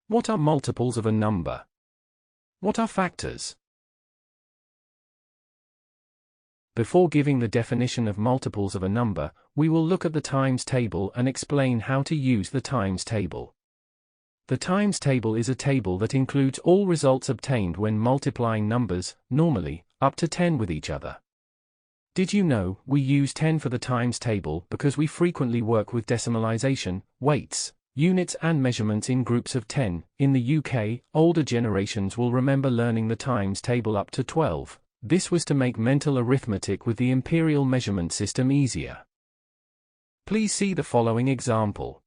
What are multiples of a number? What are factors? Before giving the definition of multiples of a number, we will look at the times table and explain how to use the times table. The times table is a table that includes all results obtained when multiplying numbers, normally, up to 10 with each other. Did you know we use 10 for the times table because we frequently work with decimalization, weights, units and measurements in groups of 10? In the UK, older generations will remember learning the times table up to 12. This was to make mental arithmetic with the imperial measurement system easier. Please see the following example.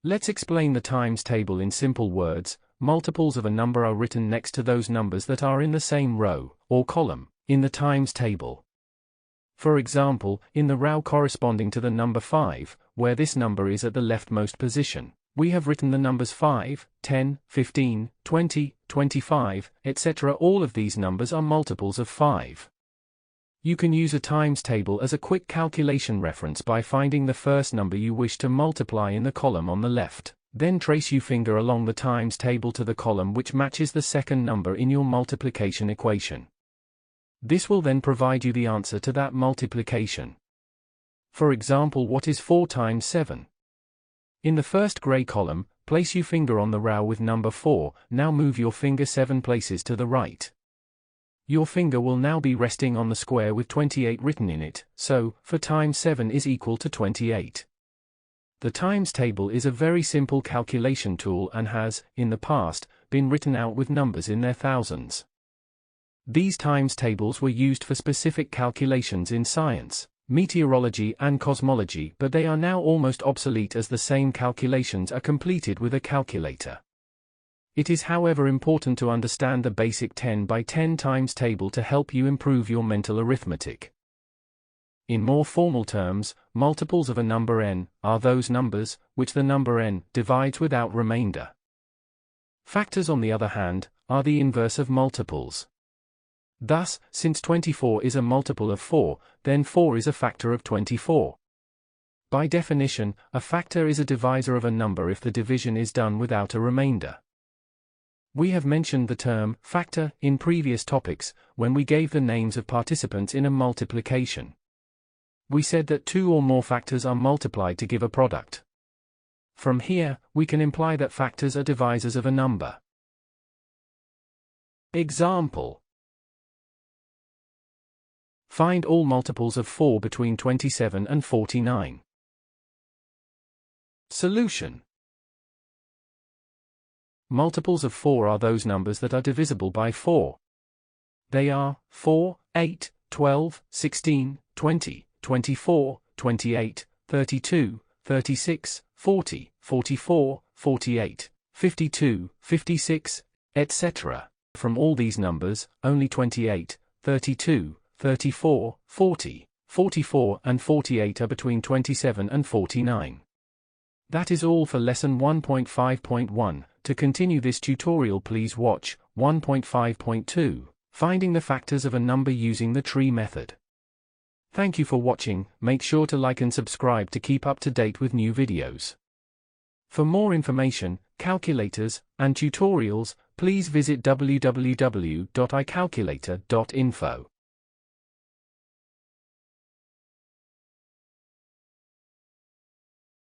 Let's explain the times table in simple words. Multiples of a number are written next to those numbers that are in the same row, or column, in the times table. For example, in the row corresponding to the number 5, where this number is at the leftmost position, we have written the numbers 5, 10, 15, 20, 25, etc. All of these numbers are multiples of 5. You can use a times table as a quick calculation reference by finding the first number you wish to multiply in the column on the left. Then trace your finger along the times table to the column which matches the second number in your multiplication equation. This will then provide you the answer to that multiplication. For example, what is 4 times 7? In the first gray column, place your finger on the row with number 4, now move your finger 7 places to the right. Your finger will now be resting on the square with 28 written in it, so 4 times 7 is equal to 28. The times table is a very simple calculation tool and has, in the past, been written out with numbers in their thousands. These times tables were used for specific calculations in science, meteorology and cosmology, but they are now almost obsolete as the same calculations are completed with a calculator. It is however important to understand the basic 10 by 10 times table to help you improve your mental arithmetic. In more formal terms, multiples of a number n are those numbers which the number n divides without remainder. Factors, on the other hand, are the inverse of multiples. Thus, since 24 is a multiple of 4, then 4 is a factor of 24. By definition, a factor is a divisor of a number if the division is done without a remainder. We have mentioned the term factor in previous topics when we gave the names of participants in a multiplication. We said that 2 or more factors are multiplied to give a product. From here, we can imply that factors are divisors of a number. Example: find all multiples of 4 between 27 and 49. Solution: multiples of 4 are those numbers that are divisible by 4. They are 4, 8, 12, 16, 20, 24, 28, 32, 36, 40, 44, 48, 52, 56, etc. From all these numbers, only 28, 32, 34, 40, 44 and 48 are between 27 and 49. That is all for lesson 1.5.1. To continue this tutorial, please watch 1.5.2, finding the factors of a number using the tree method. Thank you for watching. Make sure to like and subscribe to keep up to date with new videos. For more information, calculators, and tutorials, please visit www.icalculator.info.